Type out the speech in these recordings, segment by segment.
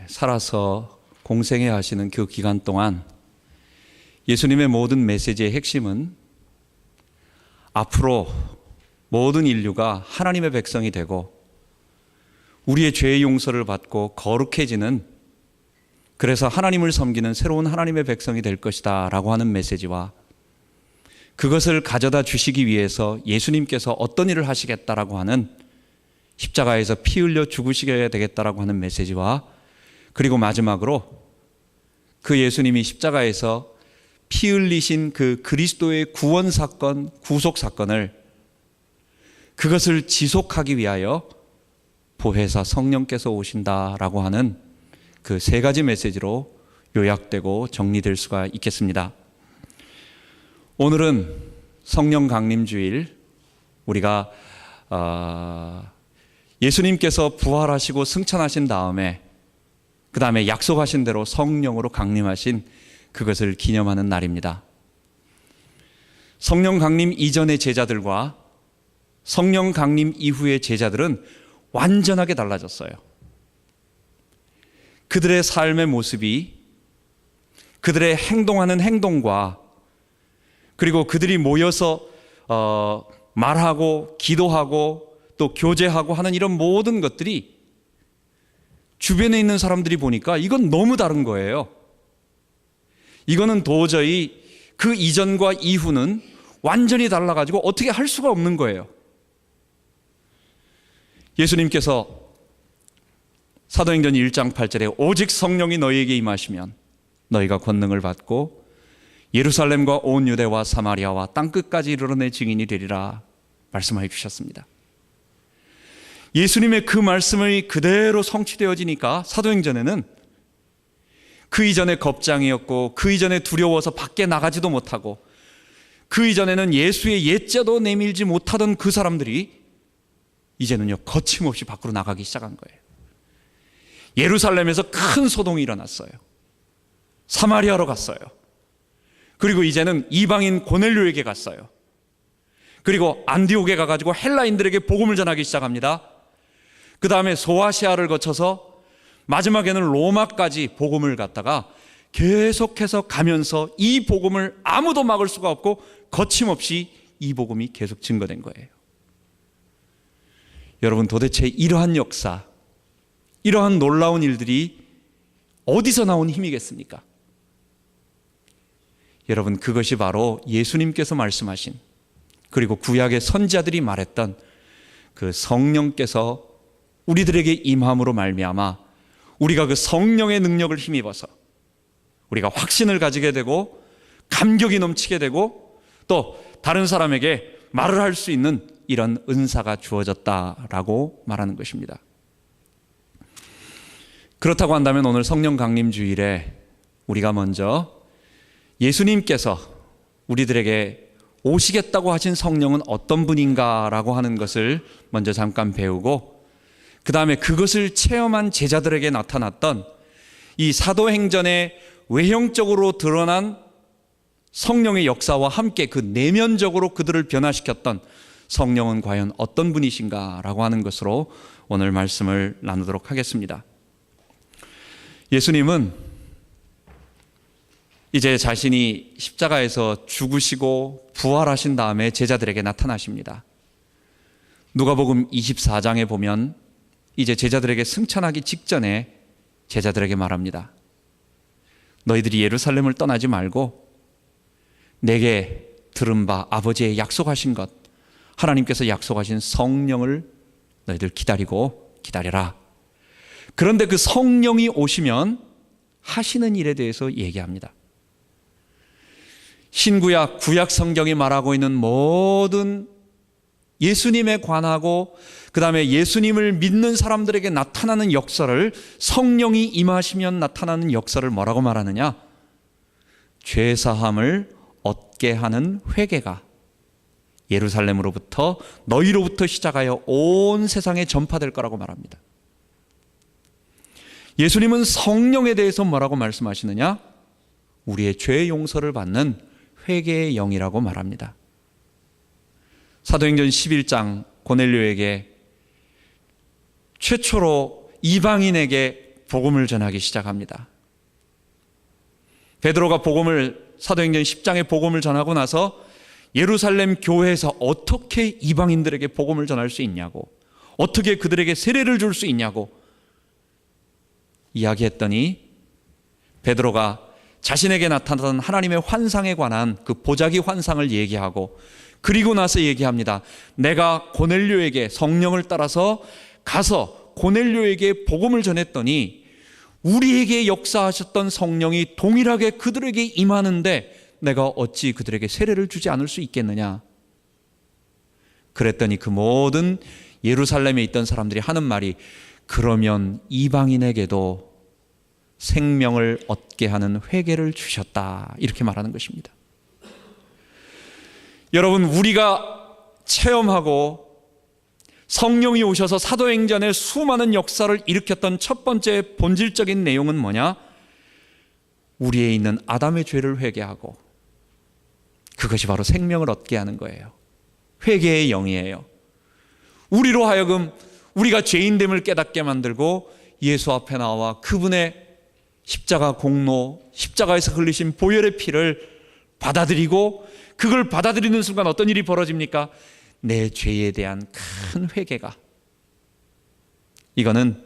살아서 공생애야 하시는 그 기간 동안 예수님의 모든 메시지의 핵심은 앞으로 모든 인류가 하나님의 백성이 되고 우리의 죄의 용서를 받고 거룩해지는, 그래서 하나님을 섬기는 새로운 하나님의 백성이 될 것이다 라고 하는 메시지와, 그것을 가져다 주시기 위해서 예수님께서 어떤 일을 하시겠다라고 하는, 십자가에서 피 흘려 죽으시게 되겠다라고 하는 메시지와, 그리고 마지막으로 그 예수님이 십자가에서 피 흘리신 그 그리스도의 구원 사건, 구속 사건을, 그것을 지속하기 위하여 보혜사 성령께서 오신다라고 하는 그 세 가지 메시지로 요약되고 정리될 수가 있겠습니다. 오늘은 성령 강림 주일, 우리가 예수님께서 부활하시고 승천하신 다음에 그 다음에 약속하신 대로 성령으로 강림하신 그것을 기념하는 날입니다. 성령 강림 이전의 제자들과 성령 강림 이후의 제자들은 완전하게 달라졌어요. 그들의 삶의 모습이, 그들의 행동하는 행동과, 그리고 그들이 모여서 말하고 기도하고 또 교제하고 하는 이런 모든 것들이 주변에 있는 사람들이 보니까 이건 너무 다른 거예요. 이거는 도저히 그 이전과 이후는 완전히 달라가지고 어떻게 할 수가 없는 거예요. 예수님께서 사도행전 1장 8절에 오직 성령이 너희에게 임하시면 너희가 권능을 받고 예루살렘과 온 유대와 사마리아와 땅끝까지 이르러 내 증인이 되리라 말씀해 주셨습니다. 예수님의 그 말씀이 그대로 성취되어지니까 사도행전에는 그 이전에 겁장이었고, 그 이전에 두려워서 밖에 나가지도 못하고, 그 이전에는 예수의 옛자도 내밀지 못하던 그 사람들이 이제는요 거침없이 밖으로 나가기 시작한 거예요. 예루살렘에서 큰 소동이 일어났어요. 사마리아로 갔어요. 그리고 이제는 이방인 고넬료에게 갔어요. 그리고 안디옥에 가가지고 헬라인들에게 복음을 전하기 시작합니다. 그 다음에 소아시아를 거쳐서 마지막에는 로마까지 복음을 갖다가 계속해서 가면서 이 복음을 아무도 막을 수가 없고 거침없이 이 복음이 계속 증거된 거예요. 여러분, 도대체 이러한 역사, 이러한 놀라운 일들이 어디서 나온 힘이겠습니까? 여러분, 그것이 바로 예수님께서 말씀하신, 그리고 구약의 선지자들이 말했던 그 성령께서 우리들에게 임함으로 말미암아 우리가 그 성령의 능력을 힘입어서 우리가 확신을 가지게 되고 감격이 넘치게 되고 또 다른 사람에게 말을 할 수 있는 이런 은사가 주어졌다라고 말하는 것입니다. 그렇다고 한다면 오늘 성령 강림 주일에 우리가 먼저 예수님께서 우리들에게 오시겠다고 하신 성령은 어떤 분인가라고 하는 것을 먼저 잠깐 배우고, 그 다음에 그것을 체험한 제자들에게 나타났던 이 사도행전의 외형적으로 드러난 성령의 역사와 함께 그 내면적으로 그들을 변화시켰던 성령은 과연 어떤 분이신가라고 하는 것으로 오늘 말씀을 나누도록 하겠습니다. 예수님은 이제 자신이 십자가에서 죽으시고 부활하신 다음에 제자들에게 나타나십니다. 누가복음 24장에 보면 이제 제자들에게 승천하기 직전에 제자들에게 말합니다. 너희들이 예루살렘을 떠나지 말고 내게 들은 바 아버지의 약속하신 것, 하나님께서 약속하신 성령을 너희들 기다려라. 그런데 그 성령이 오시면 하시는 일에 대해서 얘기합니다. 신구약, 구약 성경이 말하고 있는 모든 예수님에 관하고 그 다음에 예수님을 믿는 사람들에게 나타나는 역사를, 성령이 임하시면 나타나는 역사를 뭐라고 말하느냐? 죄사함을 얻게 하는 회개가 예루살렘으로부터 너희로부터 시작하여 온 세상에 전파될 거라고 말합니다. 예수님은 성령에 대해서 뭐라고 말씀하시느냐? 우리의 죄 용서를 받는 회개의 영이라고 말합니다. 사도행전 11장 고넬료에게 최초로 이방인에게 복음을 전하기 시작합니다. 베드로가 사도행전 10장에 복음을 전하고 나서 예루살렘 교회에서 어떻게 이방인들에게 복음을 전할 수 있냐고, 어떻게 그들에게 세례를 줄 수 있냐고 이야기했더니 베드로가 자신에게 나타난 하나님의 환상에 관한 그 보자기 환상을 얘기하고, 그리고 나서 얘기합니다. 내가 고넬료에게 성령을 따라서 가서 고넬료에게 복음을 전했더니 우리에게 역사하셨던 성령이 동일하게 그들에게 임하는데 내가 어찌 그들에게 세례를 주지 않을 수 있겠느냐. 그랬더니 그 모든 예루살렘에 있던 사람들이 하는 말이, 그러면 이방인에게도 생명을 얻게 하는 회개를 주셨다, 이렇게 말하는 것입니다. 여러분, 우리가 체험하고 성령이 오셔서 사도행전의 수많은 역사를 일으켰던 첫 번째 본질적인 내용은 뭐냐? 우리에 있는 아담의 죄를 회개하고, 그것이 바로 생명을 얻게 하는 거예요. 회개의 영이에요. 우리로 하여금 우리가 죄인됨을 깨닫게 만들고 예수 앞에 나와 그분의 십자가 공로, 십자가에서 흘리신 보혈의 피를 받아들이고, 그걸 받아들이는 순간 어떤 일이 벌어집니까? 내 죄에 대한 큰 회개가, 이거는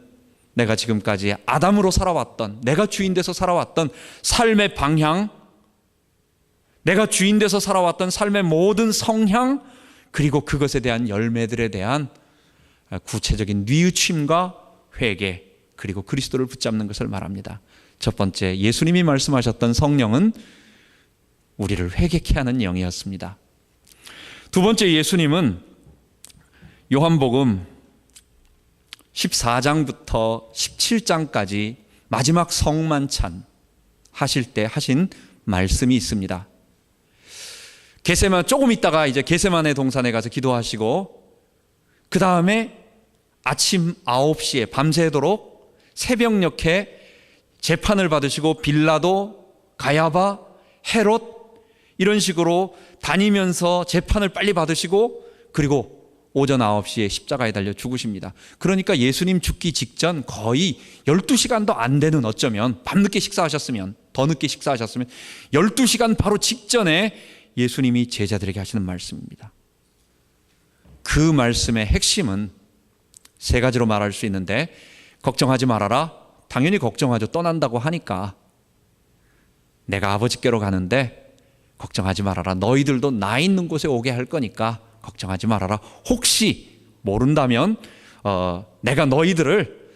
내가 지금까지 아담으로 살아왔던, 내가 주인 돼서 살아왔던 삶의 방향, 내가 주인 돼서 살아왔던 삶의 모든 성향, 그리고 그것에 대한 열매들에 대한 구체적인 뉘우침과 회개, 그리고 그리스도를 붙잡는 것을 말합니다. 첫 번째, 예수님이 말씀하셨던 성령은 우리를 회개케 하는 영이었습니다. 두 번째, 예수님은 요한복음 14장부터 17장까지 마지막 성만찬 하실 때 하신 말씀이 있습니다. 조금 있다가 이제 게세마네 동산에 가서 기도하시고, 그 다음에 아침 9시에 밤새도록 새벽녘에 재판을 받으시고, 빌라도, 가야바, 헤롯 이런 식으로 다니면서 재판을 빨리 받으시고, 그리고 오전 9시에 십자가에 달려 죽으십니다. 그러니까 예수님 죽기 직전 거의 12시간도 안 되는, 어쩌면 밤늦게 식사하셨으면, 더 늦게 식사하셨으면 12시간 바로 직전에 예수님이 제자들에게 하시는 말씀입니다. 그 말씀의 핵심은 세 가지로 말할 수 있는데, 걱정하지 말아라. 당연히 걱정하죠. 떠난다고 하니까. 내가 아버지께로 가는데 걱정하지 말아라. 너희들도 나 있는 곳에 오게 할 거니까 걱정하지 말아라. 혹시 모른다면 내가 너희들을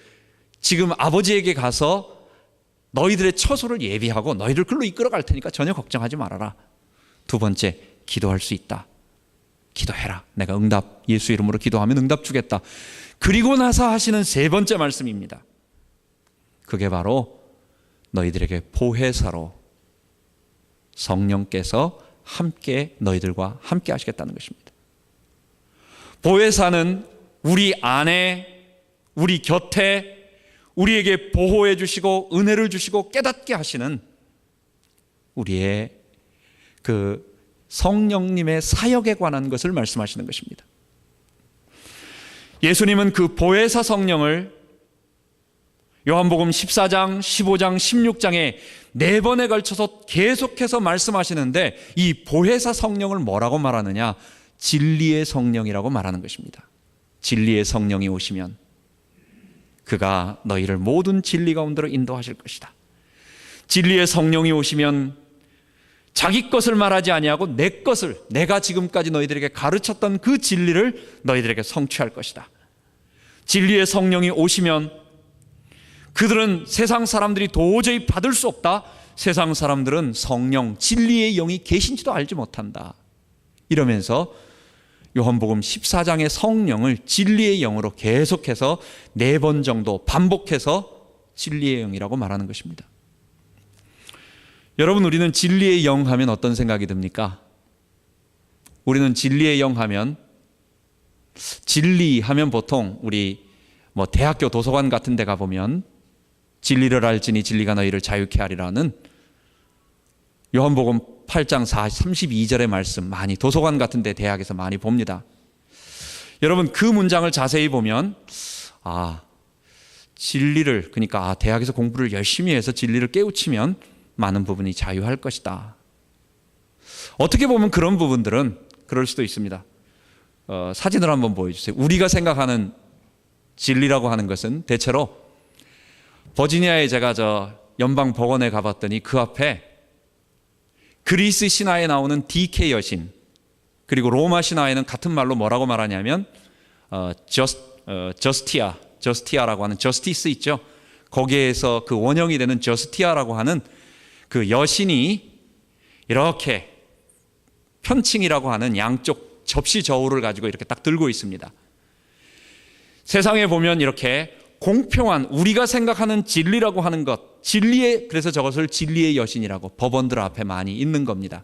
지금 아버지에게 가서 너희들의 처소를 예비하고 너희를 글로 이끌어 갈 테니까 전혀 걱정하지 말아라. 두 번째, 기도할 수 있다. 기도해라. 내가 예수 이름으로 기도하면 응답 주겠다. 그리고 나서 하시는 세 번째 말씀입니다. 그게 바로 너희들에게 보혜사로 성령께서 함께 너희들과 함께 하시겠다는 것입니다. 보혜사는 우리 안에, 우리 곁에 우리에게 보호해 주시고 은혜를 주시고 깨닫게 하시는 우리의 그 성령님의 사역에 관한 것을 말씀하시는 것입니다. 예수님은 그 보혜사 성령을 요한복음 14장, 15장, 16장에 4번에 걸쳐서 계속해서 말씀하시는데, 이 보혜사 성령을 뭐라고 말하느냐? 진리의 성령이라고 말하는 것입니다. 진리의 성령이 오시면 그가 너희를 모든 진리 가운데로 인도하실 것이다. 진리의 성령이 오시면 자기 것을 말하지 아니하고 내 것을, 내가 지금까지 너희들에게 가르쳤던 그 진리를 너희들에게 성취할 것이다. 진리의 성령이 오시면 그들은 세상 사람들이 도저히 받을 수 없다. 세상 사람들은 성령, 진리의 영이 계신지도 알지 못한다. 이러면서 요한복음 14장의 성령을 진리의 영으로 계속해서 4번 정도 반복해서 진리의 영이라고 말하는 것입니다. 여러분, 우리는 진리의 영 하면 어떤 생각이 듭니까? 우리는 진리의 영 하면, 진리 하면 보통 우리 대학교 도서관 같은 데 가보면 진리를 알지니 진리가 너희를 자유케 하리라는 요한복음 8장 32절의 말씀, 많이 도서관 같은 데 대학에서 많이 봅니다. 여러분, 그 문장을 자세히 보면 진리를, 그러니까 대학에서 공부를 열심히 해서 진리를 깨우치면 많은 부분이 자유할 것이다. 어떻게 보면 그런 부분들은 그럴 수도 있습니다. 사진을 한번 보여주세요. 우리가 생각하는 진리라고 하는 것은 대체로 버지니아에 제가 연방 법원에 가봤더니 그 앞에 그리스 신화에 나오는 디케 여신, 그리고 로마 신화에는 같은 말로 뭐라고 말하냐면 저스티아라고 하는 저스티스 있죠. 거기에서 그 원형이 되는 저스티아라고 하는 그 여신이 이렇게 편칭이라고 하는 양쪽 접시 저울을 가지고 이렇게 딱 들고 있습니다. 세상에 보면 이렇게 공평한, 우리가 생각하는 진리라고 하는 것, 그래서 저것을 진리의 여신이라고 법원들 앞에 많이 있는 겁니다.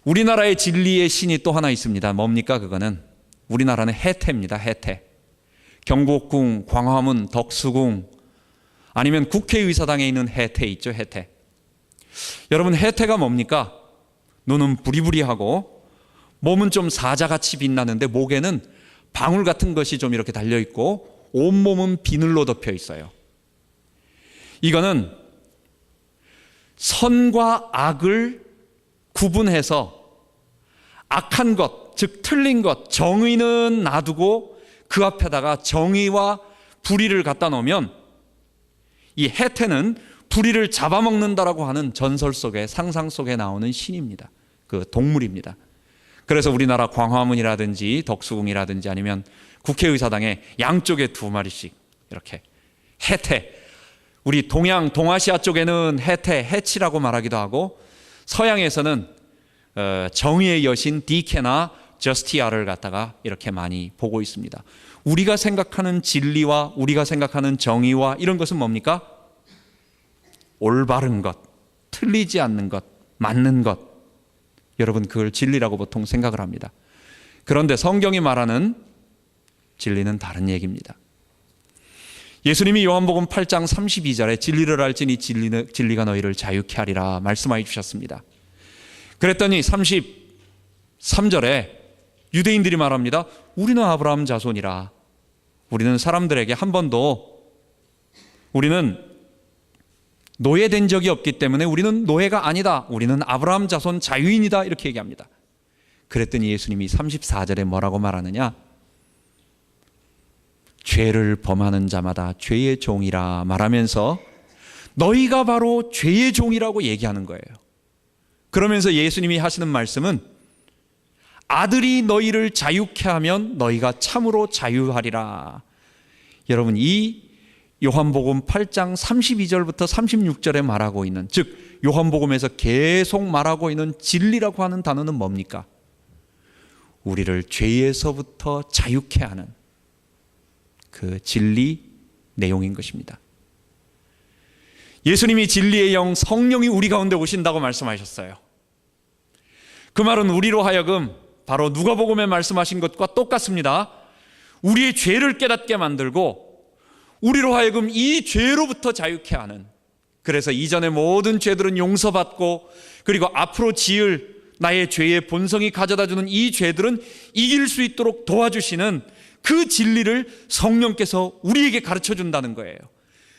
우리나라의 진리의 신이 또 하나 있습니다. 뭡니까? 그거는 우리나라는 해태입니다. 해태. 경복궁, 광화문, 덕수궁, 아니면 국회의사당에 있는 해태 있죠. 해태. 여러분, 해태가 뭡니까? 눈은 부리부리하고 몸은 좀 사자같이 빛나는데 목에는 방울 같은 것이 좀 이렇게 달려있고 온몸은 비늘로 덮여 있어요. 이거는 선과 악을 구분해서 악한 것, 즉 틀린 것, 정의는 놔두고 그 앞에다가 정의와 불의를 갖다 놓으면 이 해태는 불의를 잡아먹는다라고 하는 전설 속에, 상상 속에 나오는 신입니다. 그 동물입니다. 그래서 우리나라 광화문이라든지 덕수궁이라든지 아니면 국회의사당에 양쪽에 2마리씩 이렇게 해태, 우리 동아시아 쪽에는 해태, 해치라고 말하기도 하고, 서양에서는 정의의 여신 디케나 저스티아를 갖다가 이렇게 많이 보고 있습니다. 우리가 생각하는 진리와 우리가 생각하는 정의와 이런 것은 뭡니까? 올바른 것, 틀리지 않는 것, 맞는 것. 여러분, 그걸 진리라고 보통 생각을 합니다. 그런데 성경이 말하는 진리는 다른 얘기입니다. 예수님이 요한복음 8장 32절에 진리를 알지니 진리가 너희를 자유케 하리라 말씀하여 주셨습니다. 그랬더니 33절에 유대인들이 말합니다. 우리는 아브라함 자손이라. 우리는 사람들에게 한 번도 우리는 노예된 적이 없기 때문에 우리는 노예가 아니다. 우리는 아브라함 자손 자유인이다. 이렇게 얘기합니다. 그랬더니 예수님이 34절에 뭐라고 말하느냐? 죄를 범하는 자마다 죄의 종이라 말하면서 너희가 바로 죄의 종이라고 얘기하는 거예요. 그러면서 예수님이 하시는 말씀은 아들이 너희를 자유케 하면 너희가 참으로 자유하리라. 여러분, 이 요한복음 8장 32절부터 36절에 말하고 있는, 즉 요한복음에서 계속 말하고 있는 진리라고 하는 단어는 뭡니까? 우리를 죄에서부터 자유케 하는 그 진리 내용인 것입니다. 예수님이 진리의 영 성령이 우리 가운데 오신다고 말씀하셨어요. 그 말은 우리로 하여금 바로 누가복음에 말씀하신 것과 똑같습니다. 우리의 죄를 깨닫게 만들고 우리로 하여금 이 죄로부터 자유케 하는, 그래서 이전의 모든 죄들은 용서받고 그리고 앞으로 지을 나의 죄의 본성이 가져다주는 이 죄들은 이길 수 있도록 도와주시는 그 진리를 성령께서 우리에게 가르쳐준다는 거예요.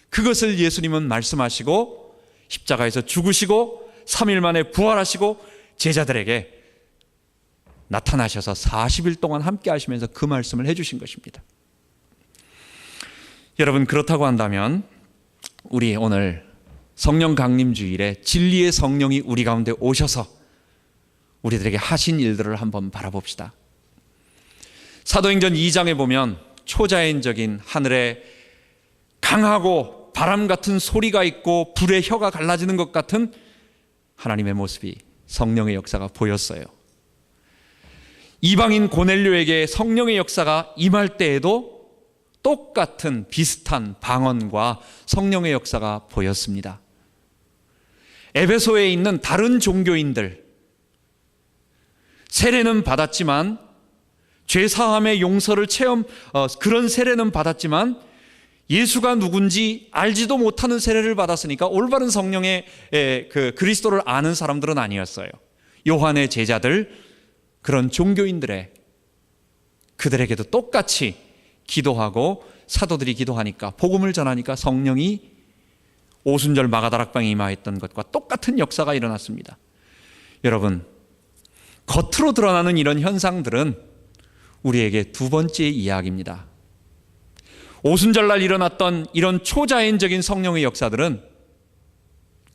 그것을 예수님은 말씀하시고 십자가에서 죽으시고 3일 만에 부활하시고 제자들에게 나타나셔서 40일 동안 함께 하시면서 그 말씀을 해주신 것입니다. 여러분, 그렇다고 한다면 우리 오늘 성령 강림 주일에 진리의 성령이 우리 가운데 오셔서 우리들에게 하신 일들을 한번 바라봅시다. 사도행전 2장에 보면 초자연적인 하늘에 강하고 바람 같은 소리가 있고 불의 혀가 갈라지는 것 같은 하나님의 모습이, 성령의 역사가 보였어요. 이방인 고넬료에게 성령의 역사가 임할 때에도 똑같은 비슷한 방언과 성령의 역사가 보였습니다. 에베소에 있는 다른 종교인들, 세례는 받았지만 죄사함의 용서를 그런 세례는 받았지만 예수가 누군지 알지도 못하는 세례를 받았으니까 올바른 성령의 그리스도를 아는 사람들은 아니었어요. 요한의 제자들, 그런 종교인들의, 그들에게도 똑같이 기도하고 사도들이 기도하니까, 복음을 전하니까 성령이 오순절 마가다락방에 임하였던 것과 똑같은 역사가 일어났습니다. 여러분, 겉으로 드러나는 이런 현상들은 우리에게 두 번째 이야기입니다. 오순절날 일어났던 이런 초자연적인 성령의 역사들은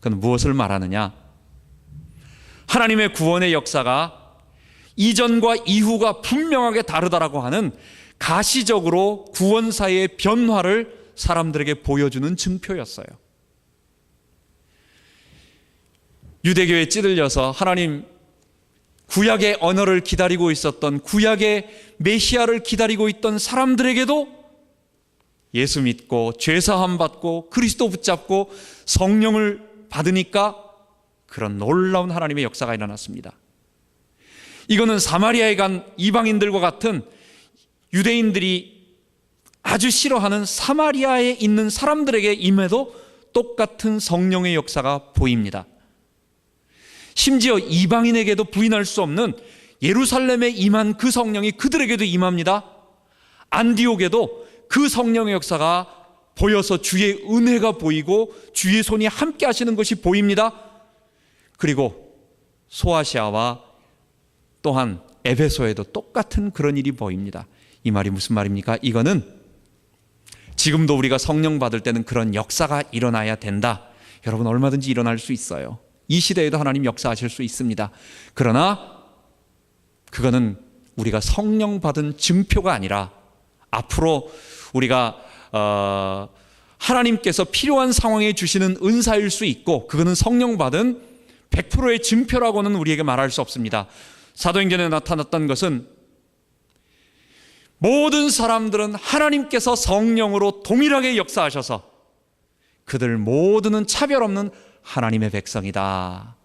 그건 무엇을 말하느냐? 하나님의 구원의 역사가 이전과 이후가 분명하게 다르다라고 하는 가시적으로 구원사의 변화를 사람들에게 보여주는 증표였어요. 유대교에 찌들려서 하나님 구약의 언어를 기다리고 있었던, 구약의 메시아를 기다리고 있던 사람들에게도 예수 믿고 죄사함 받고 그리스도 붙잡고 성령을 받으니까 그런 놀라운 하나님의 역사가 일어났습니다. 이거는 사마리아에 간 이방인들과 같은 유대인들이 아주 싫어하는 사마리아에 있는 사람들에게 임해도 똑같은 성령의 역사가 보입니다. 심지어 이방인에게도 부인할 수 없는 예루살렘에 임한 그 성령이 그들에게도 임합니다. 안디옥에도 그 성령의 역사가 보여서 주의 은혜가 보이고 주의 손이 함께 하시는 것이 보입니다. 그리고 소아시아와 또한 에베소에도 똑같은 그런 일이 보입니다. 이 말이 무슨 말입니까? 이거는 지금도 우리가 성령 받을 때는 그런 역사가 일어나야 된다. 여러분, 얼마든지 일어날 수 있어요. 이 시대에도 하나님 역사하실 수 있습니다. 그러나 그거는 우리가 성령 받은 증표가 아니라 앞으로 우리가 하나님께서 필요한 상황에 주시는 은사일 수 있고, 그거는 성령 받은 100%의 증표라고는 우리에게 말할 수 없습니다. 사도행전에 나타났던 것은 모든 사람들은 하나님께서 성령으로 동일하게 역사하셔서 그들 모두는 차별 없는 하나님의 백성이다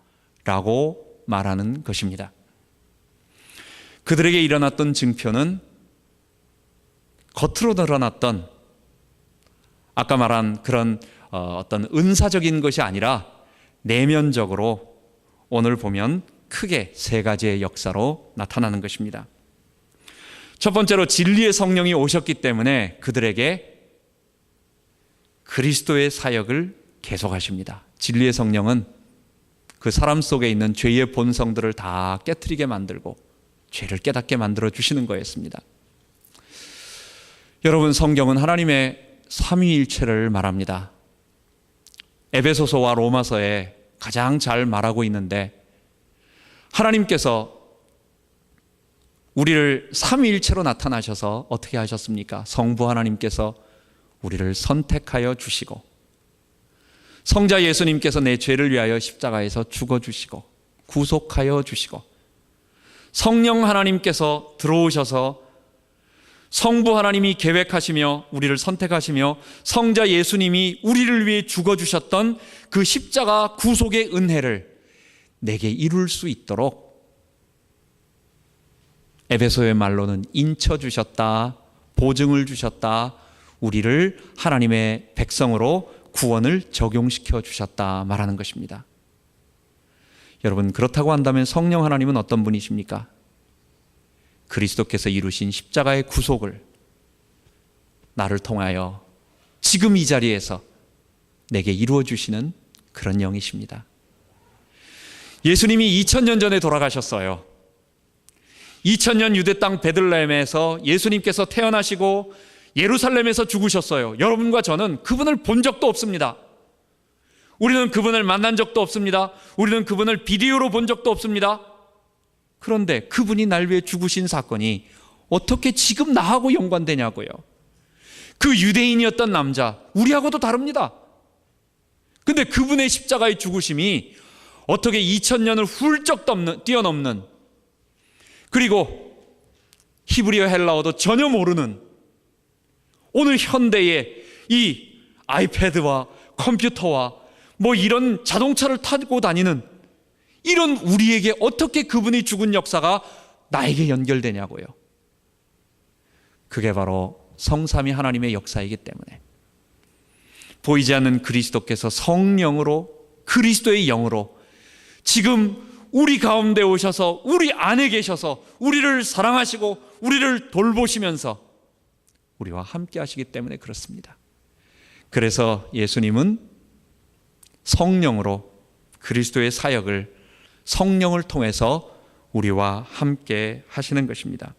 라고 말하는 것입니다. 그들에게 일어났던 증표는 겉으로 드러났던 아까 말한 그런 어떤 은사적인 것이 아니라 내면적으로 오늘 보면 크게 세 가지의 역사로 나타나는 것입니다. 첫 번째로 진리의 성령이 오셨기 때문에 그들에게 그리스도의 사역을 계속하십니다. 진리의 성령은 그 사람 속에 있는 죄의 본성들을 다 깨트리게 만들고 죄를 깨닫게 만들어 주시는 거였습니다. 여러분, 성경은 하나님의 삼위일체를 말합니다. 에베소서와 로마서에 가장 잘 말하고 있는데, 하나님께서 우리를 삼위일체로 나타나셔서 어떻게 하셨습니까? 성부 하나님께서 우리를 선택하여 주시고, 성자 예수님께서 내 죄를 위하여 십자가에서 죽어주시고 구속하여 주시고, 성령 하나님께서 들어오셔서 성부 하나님이 계획하시며 우리를 선택하시며 성자 예수님이 우리를 위해 죽어주셨던 그 십자가 구속의 은혜를 내게 이룰 수 있도록 에베소의 말로는 인쳐주셨다, 보증을 주셨다, 우리를 하나님의 백성으로 구원을 적용시켜 주셨다 말하는 것입니다. 여러분, 그렇다고 한다면 성령 하나님은 어떤 분이십니까? 그리스도께서 이루신 십자가의 구속을 나를 통하여 지금 이 자리에서 내게 이루어 주시는 그런 영이십니다. 예수님이 2000년 전에 돌아가셨어요. 2000년 유대 땅 베들레헴에서 예수님께서 태어나시고 예루살렘에서 죽으셨어요. 여러분과 저는 그분을 본 적도 없습니다. 우리는 그분을 만난 적도 없습니다. 우리는 그분을 비디오로 본 적도 없습니다. 그런데 그분이 날 위해 죽으신 사건이 어떻게 지금 나하고 연관되냐고요. 그 유대인이었던 남자, 우리하고도 다릅니다. 근데 그분의 십자가의 죽으심이 어떻게 2000년을 훌쩍 뛰어넘는, 그리고 히브리어 헬라어도 전혀 모르는 오늘 현대의 이 아이패드와 컴퓨터와 뭐 이런 자동차를 타고 다니는 이런 우리에게 어떻게 그분이 죽은 역사가 나에게 연결되냐고요. 그게 바로 성삼위 하나님의 역사이기 때문에 보이지 않는 그리스도께서 성령으로, 그리스도의 영으로 지금 우리 가운데 오셔서 우리 안에 계셔서 우리를 사랑하시고 우리를 돌보시면서 우리와 함께 하시기 때문에 그렇습니다. 그래서 예수님은 성령으로 그리스도의 사역을 성령을 통해서 우리와 함께 하시는 것입니다.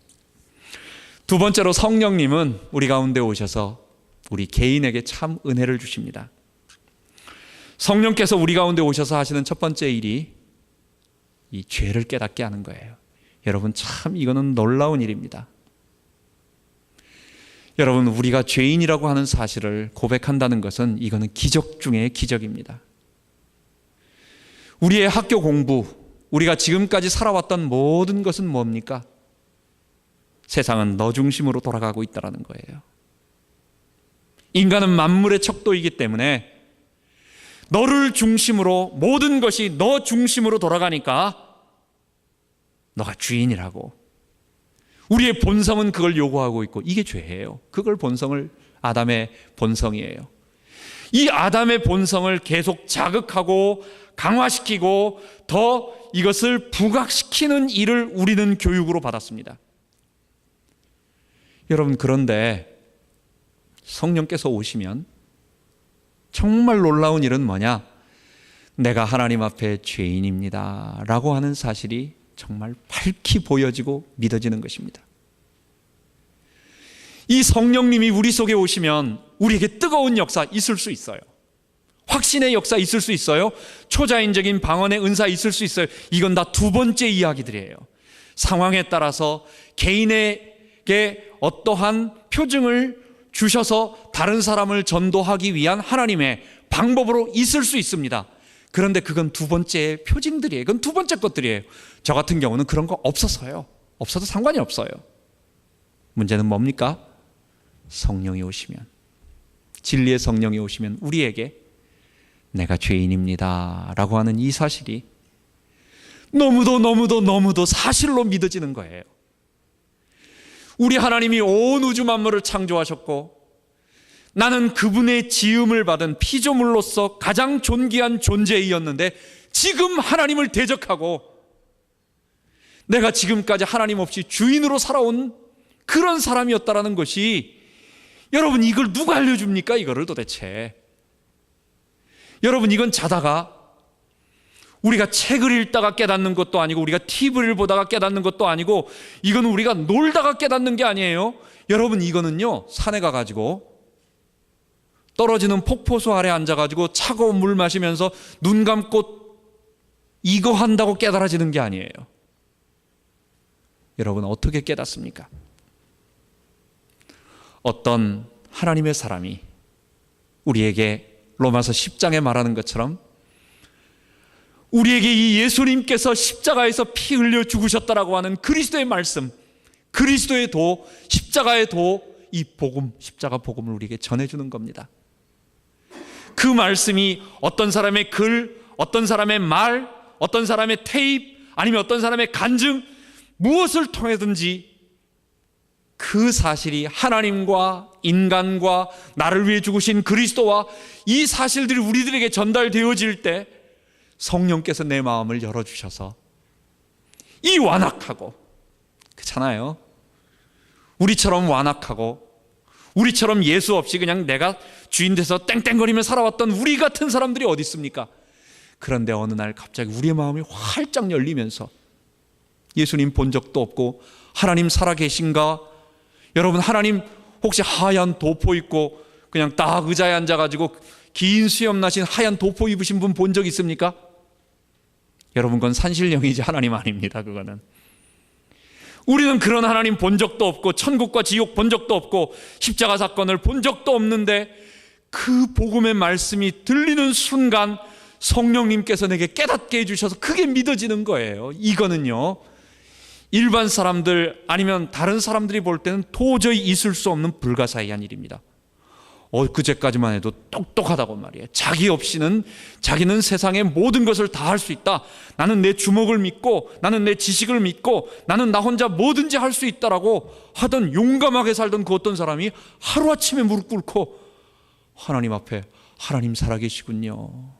두 번째로 성령님은 우리 가운데 오셔서 우리 개인에게 참 은혜를 주십니다. 성령께서 우리 가운데 오셔서 하시는 첫 번째 일이 이 죄를 깨닫게 하는 거예요. 여러분, 참 이거는 놀라운 일입니다. 여러분, 우리가 죄인이라고 하는 사실을 고백한다는 것은 이거는 기적 중에 기적입니다. 우리의 학교 공부, 우리가 지금까지 살아왔던 모든 것은 뭡니까? 세상은 너 중심으로 돌아가고 있다는 거예요. 인간은 만물의 척도이기 때문에 너를 중심으로, 모든 것이 너 중심으로 돌아가니까 너가 주인이라고. 우리의 본성은 그걸 요구하고 있고, 이게 죄예요. 그걸 본성을, 아담의 본성이에요. 이 아담의 본성을 계속 자극하고 강화시키고 더 이것을 부각시키는 일을 우리는 교육으로 받았습니다. 여러분, 그런데 성령께서 오시면 정말 놀라운 일은 뭐냐? 내가 하나님 앞에 죄인입니다 라고 하는 사실이 정말 밝히 보여지고 믿어지는 것입니다. 이 성령님이 우리 속에 오시면 우리에게 뜨거운 역사 있을 수 있어요. 확신의 역사 있을 수 있어요. 초자연적인 방언의 은사 있을 수 있어요. 이건 다 두 번째 이야기들이에요. 상황에 따라서 개인에게 어떠한 표징을 주셔서 다른 사람을 전도하기 위한 하나님의 방법으로 있을 수 있습니다. 그런데 그건 두 번째 표징들이에요. 그건 두 번째 것들이에요. 저 같은 경우는 그런 거 없었어요. 없어도 상관이 없어요. 문제는 뭡니까? 성령이 오시면, 진리의 성령이 오시면 우리에게 내가 죄인입니다 라고 하는 이 사실이 너무도 사실로 믿어지는 거예요. 우리 하나님이 온 우주 만물을 창조하셨고 나는 그분의 지음을 받은 피조물로서 가장 존귀한 존재이었는데 지금 하나님을 대적하고 내가 지금까지 하나님 없이 주인으로 살아온 그런 사람이었다라는 것이, 여러분, 이걸 누가 알려줍니까? 이거를 도대체. 여러분, 이건 자다가 우리가 책을 읽다가 깨닫는 것도 아니고 우리가 TV를 보다가 깨닫는 것도 아니고 이건 우리가 놀다가 깨닫는 게 아니에요. 여러분, 이거는요, 산에 가가지고 떨어지는 폭포수 아래 앉아가지고 차가운 물 마시면서 눈 감고 이거 한다고 깨달아지는 게 아니에요. 여러분, 어떻게 깨닫습니까? 어떤 하나님의 사람이 우리에게 로마서 10장에 말하는 것처럼 우리에게 이 예수님께서 십자가에서 피 흘려 죽으셨다라고 하는 그리스도의 말씀, 그리스도의 도, 십자가의 도, 이 복음, 십자가 복음을 우리에게 전해주는 겁니다. 그 말씀이 어떤 사람의 글, 어떤 사람의 말, 어떤 사람의 테이프, 아니면 어떤 사람의 간증, 무엇을 통해든지 그 사실이 하나님과 인간과 나를 위해 죽으신 그리스도와 이 사실들이 우리들에게 전달되어질 때 성령께서 내 마음을 열어주셔서 이 완악하고, 그렇잖아요, 우리처럼 완악하고 우리처럼 예수 없이 그냥 내가 주인 돼서 땡땡거리며 살아왔던 우리 같은 사람들이 어디 있습니까? 그런데 어느 날 갑자기 우리의 마음이 활짝 열리면서 예수님 본 적도 없고 하나님 살아계신가? 여러분, 하나님 혹시 하얀 도포 입고 그냥 딱 의자에 앉아가지고 긴 수염 나신 하얀 도포 입으신 분 본 적 있습니까? 여러분, 그건 산신령이지 하나님 아닙니다. 그거는 우리는 그런 하나님 본 적도 없고 천국과 지옥 본 적도 없고 십자가 사건을 본 적도 없는데 그 복음의 말씀이 들리는 순간 성령님께서 내게 깨닫게 해주셔서 그게 믿어지는 거예요. 이거는요, 일반 사람들 아니면 다른 사람들이 볼 때는 도저히 있을 수 없는 불가사의한 일입니다. 그제까지만 해도 똑똑하다고 말이에요. 자기 없이는, 자기는 세상의 모든 것을 다 할 수 있다. 나는 내 주먹을 믿고, 나는 내 지식을 믿고, 나는 나 혼자 뭐든지 할 수 있다라고 하던, 용감하게 살던 그 어떤 사람이 하루아침에 무릎 꿇고 하나님 앞에, 하나님 살아계시군요,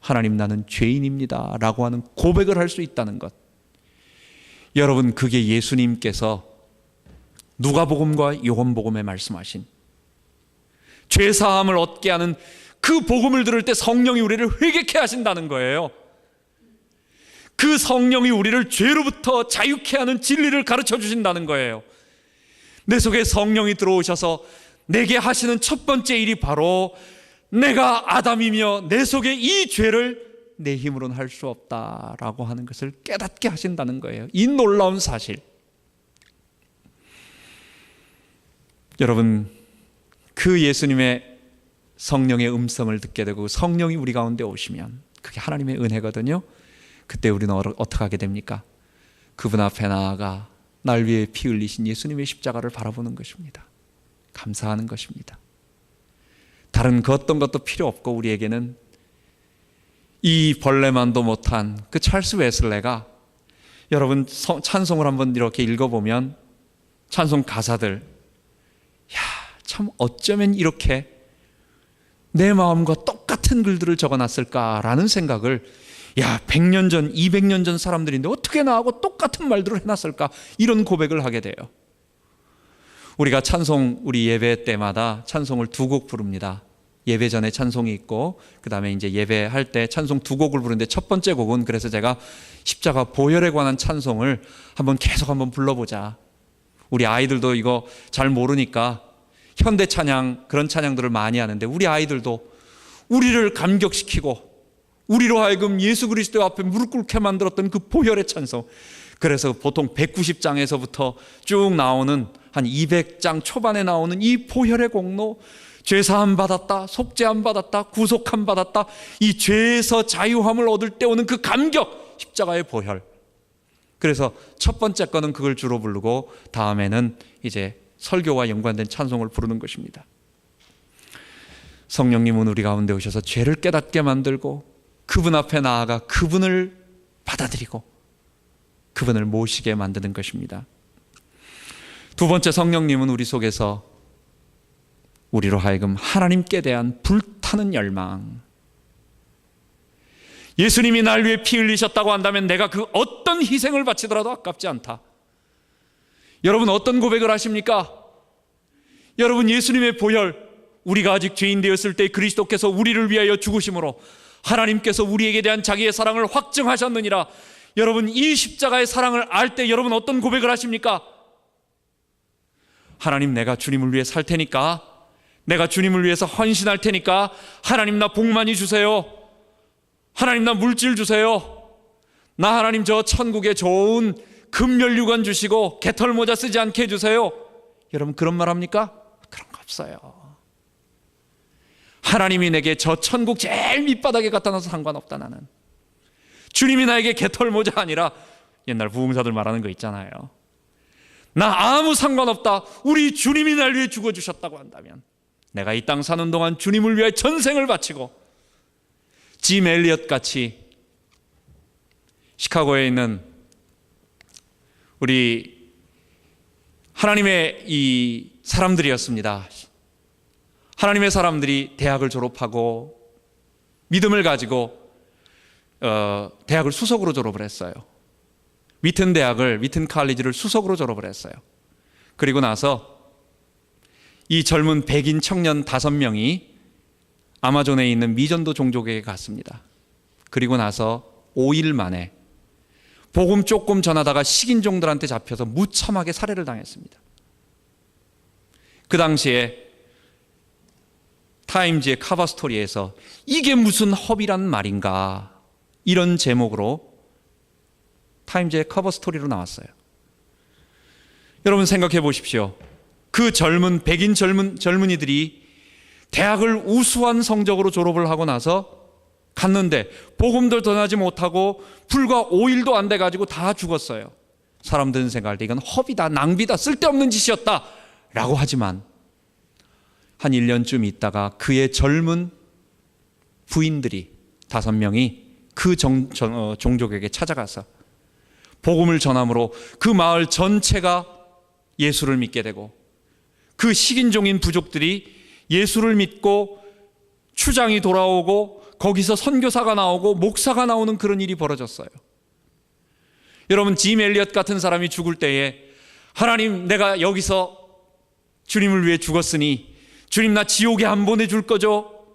하나님 나는 죄인입니다 라고 하는 고백을 할 수 있다는 것. 여러분, 그게 예수님께서 누가복음과 요한복음에 말씀하신 죄사함을 얻게 하는 그 복음을 들을 때 성령이 우리를 회개케 하신다는 거예요. 그 성령이 우리를 죄로부터 자유케 하는 진리를 가르쳐 주신다는 거예요. 내 속에 성령이 들어오셔서 내게 하시는 첫 번째 일이 바로 내가 아담이며 내 속에 이 죄를 내 힘으로는 할 수 없다라고 하는 것을 깨닫게 하신다는 거예요. 이 놀라운 사실. 여러분, 그 예수님의 성령의 음성을 듣게 되고 성령이 우리 가운데 오시면 그게 하나님의 은혜거든요. 그때 우리는 어떻게 하게 됩니까? 그분 앞에 나아가 날 위해 피 흘리신 예수님의 십자가를 바라보는 것입니다. 감사하는 것입니다. 다른 그 어떤 것도 필요 없고 우리에게는 이 벌레만도 못한 그 찰스 웨슬레가, 여러분 찬송을 한번 이렇게 읽어보면 찬송 가사들, 참 어쩌면 이렇게 내 마음과 똑같은 글들을 적어놨을까라는 생각을, 100년 전 200년 전 사람들인데 어떻게 나하고 똑같은 말들을 해놨을까, 이런 고백을 하게 돼요. 우리가 찬송, 우리 예배 때마다 찬송을 2곡 부릅니다. 예배 전에 찬송이 있고 그 다음에 이제 예배할 때 찬송 2곡을 부르는데, 첫 번째 곡은 그래서 제가 십자가 보혈에 관한 찬송을 계속 한번 불러보자. 우리 아이들도 이거 잘 모르니까 현대 찬양, 그런 찬양들을 많이 하는데 우리 아이들도 우리를 감격시키고 우리로 하여금 예수 그리스도 앞에 무릎 꿇게 만들었던 그 보혈의 찬송, 그래서 보통 190장에서부터 쭉 나오는 한 200장 초반에 나오는 이 보혈의 공로, 죄사함 받았다, 속죄함 받았다, 구속함 받았다, 이 죄에서 자유함을 얻을 때 오는 그 감격, 십자가의 보혈. 그래서 첫 번째 거는 그걸 주로 부르고 다음에는 이제 설교와 연관된 찬송을 부르는 것입니다. 성령님은 우리 가운데 오셔서 죄를 깨닫게 만들고 그분 앞에 나아가 그분을 받아들이고 그분을 모시게 만드는 것입니다. 두 번째, 성령님은 우리 속에서 우리로 하여금 하나님께 대한 불타는 열망, 예수님이 날 위해 피 흘리셨다고 한다면 내가 그 어떤 희생을 바치더라도 아깝지 않다. 여러분 어떤 고백을 하십니까? 여러분 예수님의 보혈, 우리가 아직 죄인 되었을 때 그리스도께서 우리를 위하여 죽으심으로 하나님께서 우리에게 대한 자기의 사랑을 확증하셨느니라. 여러분 이 십자가의 사랑을 알 때 여러분 어떤 고백을 하십니까? 하나님, 내가 주님을 위해 살 테니까, 내가 주님을 위해서 헌신할 테니까 하나님 나 복 많이 주세요. 하나님 나 물질 주세요. 나 하나님 저 천국에 좋은 금연류관 주시고 개털 모자 쓰지 않게 해주세요. 여러분 그런 말 합니까? 그런 거 없어요. 하나님이 내게 저 천국 제일 밑바닥에 갖다 놔서 상관없다. 나는 주님이 나에게 개털 모자 아니라 옛날 부흥사들 말하는 거 있잖아요. 나 아무 상관없다. 우리 주님이 날 위해 죽어주셨다고 한다면 내가 이 땅 사는 동안 주님을 위해 전생을 바치고, 짐 엘리엇 같이 시카고에 있는 우리 하나님의 이 사람들이었습니다. 하나님의 사람들이 대학을 졸업하고 믿음을 가지고 대학을 수석으로 졸업을 했어요. 위튼 대학을, 위튼 칼리지를 수석으로 졸업을 했어요. 그리고 나서 이 젊은 백인 청년 5명이 아마존에 있는 미전도 종족에게 갔습니다. 그리고 나서 5일 만에 복음 조금 전하다가 식인종들한테 잡혀서 무참하게 살해를 당했습니다. 그 당시에 타임즈의 커버 스토리에서 이게 무슨 허비란 말인가, 이런 제목으로 타임즈의 커버 스토리로 나왔어요. 여러분 생각해 보십시오. 그 젊은 백인 젊은이들이 대학을 우수한 성적으로 졸업을 하고 나서 갔는데 복음도 전하지 못하고 불과 5일도 안 돼가지고 다 죽었어요. 사람들은 생각할 때 이건 허비다, 낭비다, 쓸데없는 짓이었다 라고 하지만 한 1년쯤 있다가 그의 젊은 부인들이 5명이 그 종족에게 찾아가서 복음을 전함으로 그 마을 전체가 예수를 믿게 되고, 그 식인종인 부족들이 예수를 믿고 추장이 돌아오고 거기서 선교사가 나오고 목사가 나오는 그런 일이 벌어졌어요. 여러분 짐 엘리엇 같은 사람이 죽을 때에 하나님, 내가 여기서 주님을 위해 죽었으니 주님 나 지옥에 안 보내줄 거죠?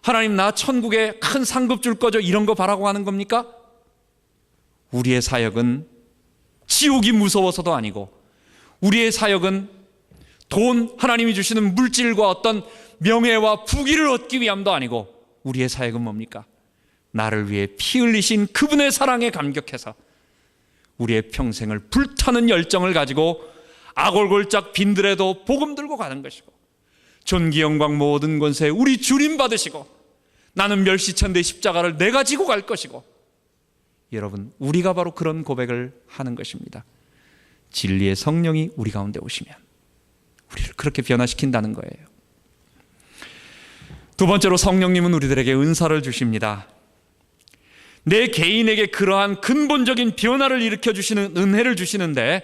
하나님, 나 천국에 큰 상급 줄 거죠? 이런 거 바라고 하는 겁니까? 우리의 사역은 지옥이 무서워서도 아니고, 우리의 사역은 돈, 하나님이 주시는 물질과 어떤 명예와 부귀를 얻기 위함도 아니고, 우리의 사역은 뭡니까? 나를 위해 피 흘리신 그분의 사랑에 감격해서 우리의 평생을 불타는 열정을 가지고 아골골짝 빈들에도 복음 들고 가는 것이고, 존귀 영광 모든 권세 우리 주님 받으시고, 나는 멸시천대 십자가를 내가 지고 갈 것이고. 여러분, 우리가 바로 그런 고백을 하는 것입니다. 진리의 성령이 우리 가운데 오시면 우리를 그렇게 변화시킨다는 거예요. 두 번째로, 성령님은 우리들에게 은사를 주십니다. 내 개인에게 그러한 근본적인 변화를 일으켜주시는 은혜를 주시는데,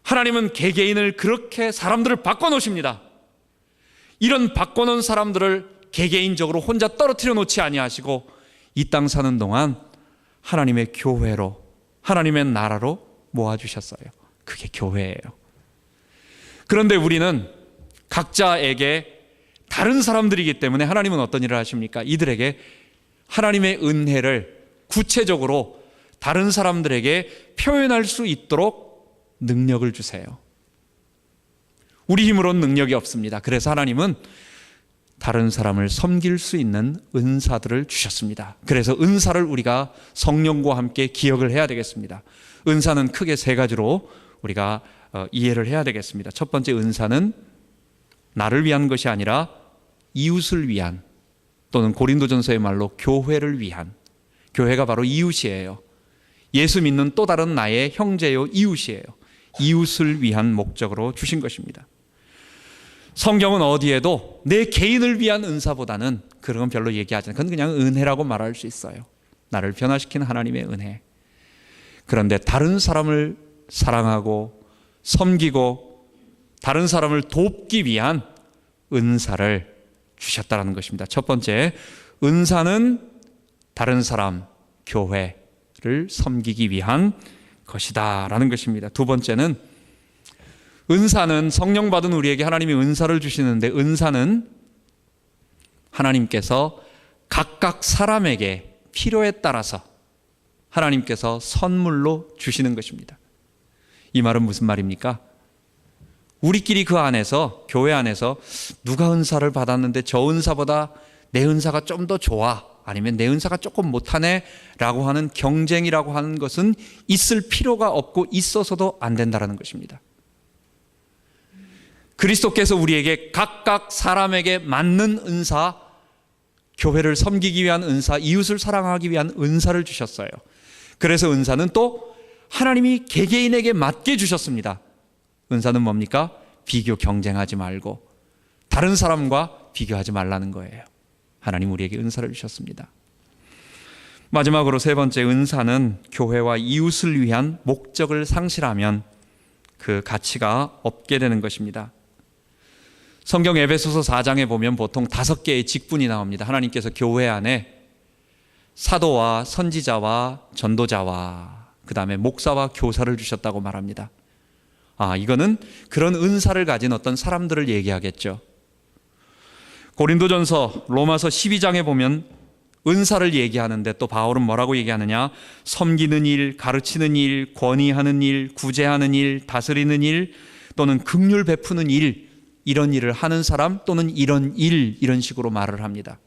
하나님은 개개인을 그렇게 사람들을 바꿔놓으십니다. 이런 바꿔놓은 사람들을 개개인적으로 혼자 떨어뜨려 놓지 아니하시고 이 땅 사는 동안 하나님의 교회로, 하나님의 나라로 모아주셨어요. 그게 교회예요. 그런데 우리는 각자에게 다른 사람들이기 때문에 하나님은 어떤 일을 하십니까? 이들에게 하나님의 은혜를 구체적으로 다른 사람들에게 표현할 수 있도록 능력을 주세요. 우리 힘으로는 능력이 없습니다. 그래서 하나님은 다른 사람을 섬길 수 있는 은사들을 주셨습니다. 그래서 은사를 우리가 성령과 함께 기억을 해야 되겠습니다. 은사는 크게 세 가지로 우리가 이해를 해야 되겠습니다. 첫 번째, 은사는 나를 위한 것이 아니라 이웃을 위한, 또는 고린도전서의 말로 교회를 위한, 교회가 바로 이웃이에요. 예수 믿는 또 다른 나의 형제요 이웃이에요. 이웃을 위한 목적으로 주신 것입니다. 성경은 어디에도 내 개인을 위한 은사보다는 그런 건 별로 얘기하지 않아요. 그건 그냥 은혜라고 말할 수 있어요. 나를 변화시키는 하나님의 은혜. 그런데 다른 사람을 사랑하고 섬기고 다른 사람을 돕기 위한 은사를 주셨다는 것입니다. 첫 번째, 은사는 다른 사람, 교회를 섬기기 위한 것이다 라는 것입니다. 두 번째는, 은사는 성령 받은 우리에게 하나님이 은사를 주시는데, 은사는 하나님께서 각각 사람에게 필요에 따라서 하나님께서 선물로 주시는 것입니다. 이 말은 무슨 말입니까? 우리끼리 그 안에서, 교회 안에서 누가 은사를 받았는데 저 은사보다 내 은사가 좀 더 좋아, 아니면 내 은사가 조금 못하네 라고 하는 경쟁이라고 하는 것은 있을 필요가 없고 있어서도 안 된다는 것입니다. 그리스도께서 우리에게 각각 사람에게 맞는 은사, 교회를 섬기기 위한 은사, 이웃을 사랑하기 위한 은사를 주셨어요. 그래서 은사는 또 하나님이 개개인에게 맞게 주셨습니다. 은사는 뭡니까? 비교, 경쟁하지 말고 다른 사람과 비교하지 말라는 거예요. 하나님 우리에게 은사를 주셨습니다. 마지막으로 세 번째, 은사는 교회와 이웃을 위한 목적을 상실하면 그 가치가 없게 되는 것입니다. 성경 에베소서 4장에 보면 보통 5개의 직분이 나옵니다. 하나님께서 교회 안에 사도와 선지자와 전도자와 그 다음에 목사와 교사를 주셨다고 말합니다. 이거는 그런 은사를 가진 어떤 사람들을 얘기하겠죠. 고린도전서, 로마서 12장에 보면 은사를 얘기하는데 또 바울은 뭐라고 얘기하느냐? 섬기는 일, 가르치는 일, 권위하는 일, 구제하는 일, 다스리는 일, 또는 긍휼 베푸는 일, 이런 일을 하는 사람, 또는 이런 일, 이런 식으로 말을 합니다.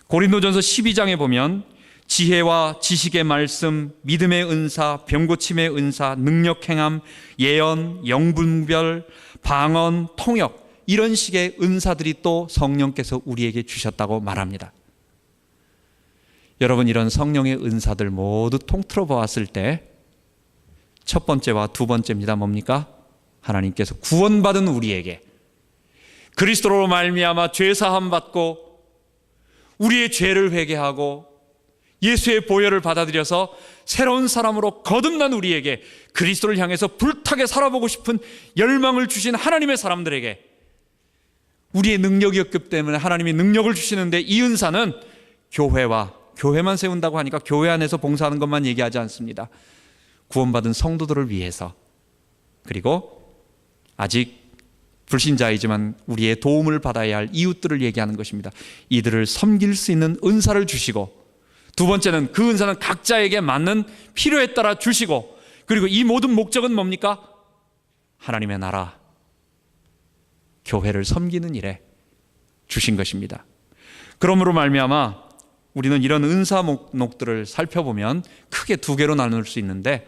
고린도전서 12장에 보면 지혜와 지식의 말씀, 믿음의 은사, 병고침의 은사, 능력 행함, 예언, 영분별, 방언, 통역, 이런 식의 은사들이 또 성령께서 우리에게 주셨다고 말합니다. 여러분, 이런 성령의 은사들 모두 통틀어 보았을 때 첫 번째와 두 번째입니다. 뭡니까? 하나님께서 구원받은 우리에게 그리스도로 말미암아 죄 사함 받고 우리의 죄를 회개하고 예수의 보혈을 받아들여서 새로운 사람으로 거듭난 우리에게 그리스도를 향해서 불타게 살아보고 싶은 열망을 주신 하나님의 사람들에게 우리의 능력이 없기 때문에 하나님이 능력을 주시는데, 이 은사는 교회만 세운다고 하니까 교회 안에서 봉사하는 것만 얘기하지 않습니다. 구원받은 성도들을 위해서 그리고 아직 불신자이지만 우리의 도움을 받아야 할 이웃들을 얘기하는 것입니다. 이들을 섬길 수 있는 은사를 주시고, 두 번째는 그 은사는 각자에게 맞는 필요에 따라 주시고, 그리고 이 모든 목적은 뭡니까? 하나님의 나라, 교회를 섬기는 일에 주신 것입니다. 그러므로 말미암아 우리는 이런 은사 목록들을 살펴보면 크게 두 개로 나눌 수 있는데,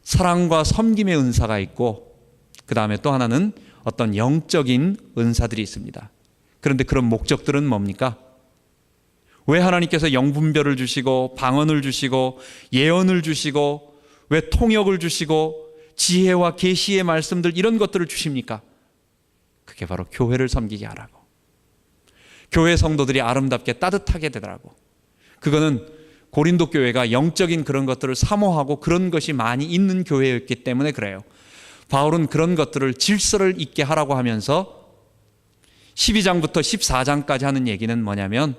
사랑과 섬김의 은사가 있고, 그 다음에 또 하나는 어떤 영적인 은사들이 있습니다. 그런데 그런 목적들은 뭡니까? 왜 하나님께서 영분별을 주시고 방언을 주시고 예언을 주시고 왜 통역을 주시고 지혜와 계시의 말씀들, 이런 것들을 주십니까? 그게 바로 교회를 섬기게 하라고, 교회 성도들이 아름답게 따뜻하게 되더라고. 그거는 고린도 교회가 영적인 그런 것들을 사모하고 그런 것이 많이 있는 교회였기 때문에 그래요. 바울은 그런 것들을 질서를 있게 하라고 하면서 12장부터 14장까지 하는 얘기는 뭐냐면,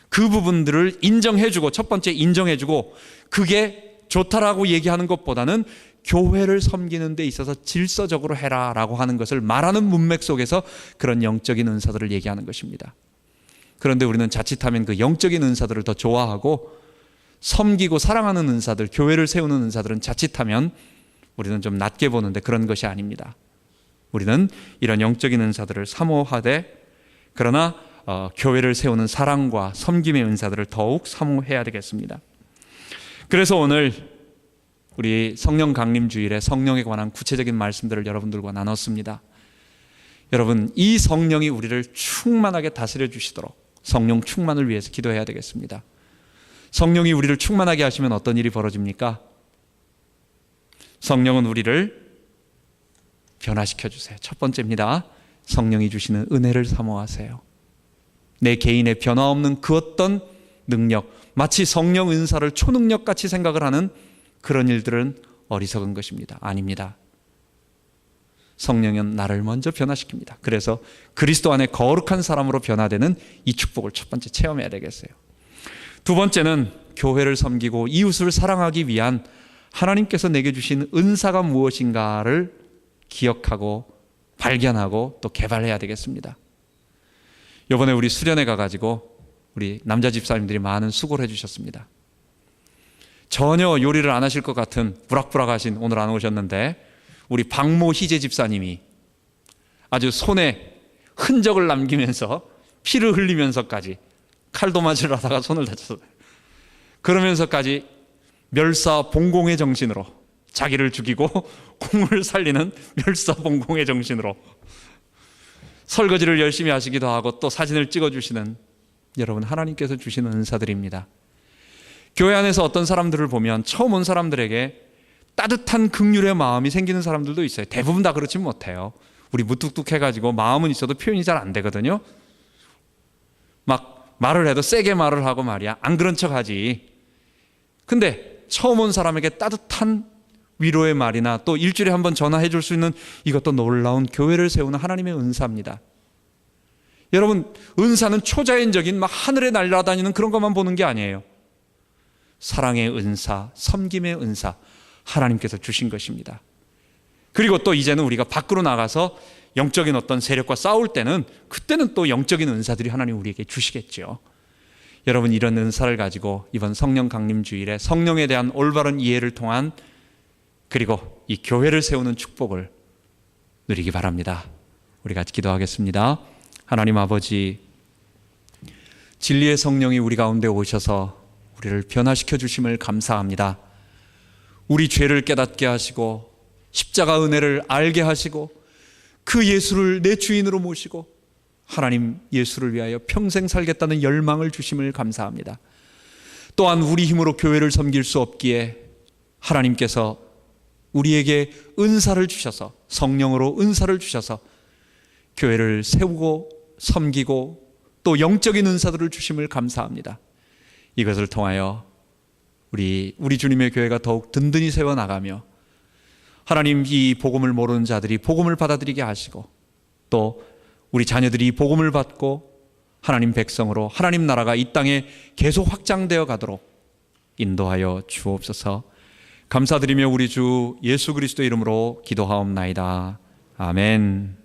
그 부분들을 인정해주고, 첫 번째 인정해주고 그게 좋다라고 얘기하는 것보다는 교회를 섬기는 데 있어서 질서적으로 해라라고 하는 것을 말하는 문맥 속에서 그런 영적인 은사들을 얘기하는 것입니다. 그런데 우리는 자칫하면 그 영적인 은사들을 더 좋아하고 섬기고 사랑하는 은사들, 교회를 세우는 은사들은 자칫하면 우리는 좀 낮게 보는데 그런 것이 아닙니다. 우리는 이런 영적인 은사들을 사모하되, 그러나 교회를 세우는 사랑과 섬김의 은사들을 더욱 사모해야 되겠습니다. 그래서 오늘 우리 성령 강림 주일에 성령에 관한 구체적인 말씀들을 여러분들과 나눴습니다. 여러분, 이 성령이 우리를 충만하게 다스려 주시도록 성령 충만을 위해서 기도해야 되겠습니다. 성령이 우리를 충만하게 하시면 어떤 일이 벌어집니까? 성령은 우리를 변화시켜 주세요. 첫 번째입니다. 성령이 주시는 은혜를 사모하세요. 내 개인의 변화 없는 그 어떤 능력, 마치 성령 은사를 초능력같이 생각을 하는 그런 일들은 어리석은 것입니다. 아닙니다. 성령은 나를 먼저 변화시킵니다. 그래서 그리스도 안에 거룩한 사람으로 변화되는 이 축복을 첫 번째 체험해야 되겠어요. 두 번째는 교회를 섬기고 이웃을 사랑하기 위한 하나님께서 내게 주신 은사가 무엇인가를 기억하고 발견하고 또 개발해야 되겠습니다. 이번에 우리 수련회 가가지고 우리 남자 집사님들이 많은 수고를 해주셨습니다. 전혀 요리를 안 하실 것 같은 부락부락하신, 오늘 안 오셨는데 우리 박모 희재 집사님이 아주 손에 흔적을 남기면서 피를 흘리면서까지 칼도 맞으러 하다가 손을 다쳤어요. 그러면서까지 멸사봉공의 정신으로 자기를 죽이고 공을 살리는 멸사봉공의 정신으로 설거지를 열심히 하시기도 하고 또 사진을 찍어주시는, 여러분, 하나님께서 주시는 은사들입니다. 교회 안에서 어떤 사람들을 보면 처음 온 사람들에게 따뜻한 긍휼의 마음이 생기는 사람들도 있어요. 대부분 다 그렇지 못해요. 우리 무뚝뚝해가지고 마음은 있어도 표현이 잘 안 되거든요. 막 말을 해도 세게 말을 하고 말이야, 안 그런 척하지. 근데 처음 온 사람에게 따뜻한 위로의 말이나 또 일주일에 한 번 전화해 줄 수 있는, 이것도 놀라운 교회를 세우는 하나님의 은사입니다. 여러분, 은사는 초자연적인 막 하늘에 날아다니는 그런 것만 보는 게 아니에요. 사랑의 은사, 섬김의 은사, 하나님께서 주신 것입니다. 그리고 또 이제는 우리가 밖으로 나가서 영적인 어떤 세력과 싸울 때는, 그때는 또 영적인 은사들이 하나님 우리에게 주시겠죠. 여러분, 이런 은사를 가지고 이번 성령 강림 주일에 성령에 대한 올바른 이해를 통한, 그리고 이 교회를 세우는 축복을 누리기 바랍니다. 우리 같이 기도하겠습니다. 하나님 아버지, 진리의 성령이 우리 가운데 오셔서 우리를 변화시켜 주심을 감사합니다. 우리 죄를 깨닫게 하시고 십자가 은혜를 알게 하시고 그 예수를 내 주인으로 모시고 하나님 예수를 위하여 평생 살겠다는 열망을 주심을 감사합니다. 또한 우리 힘으로 교회를 섬길 수 없기에 하나님께서 우리에게 은사를 주셔서, 성령으로 은사를 주셔서 교회를 세우고 섬기고 또 영적인 은사들을 주심을 감사합니다. 이것을 통하여 우리 주님의 교회가 더욱 든든히 세워나가며 하나님, 이 복음을 모르는 자들이 복음을 받아들이게 하시고 또 우리 자녀들이 이 복음을 받고 하나님 백성으로 하나님 나라가 이 땅에 계속 확장되어 가도록 인도하여 주옵소서. 감사드리며 우리 주 예수 그리스도의 이름으로 기도하옵나이다. 아멘.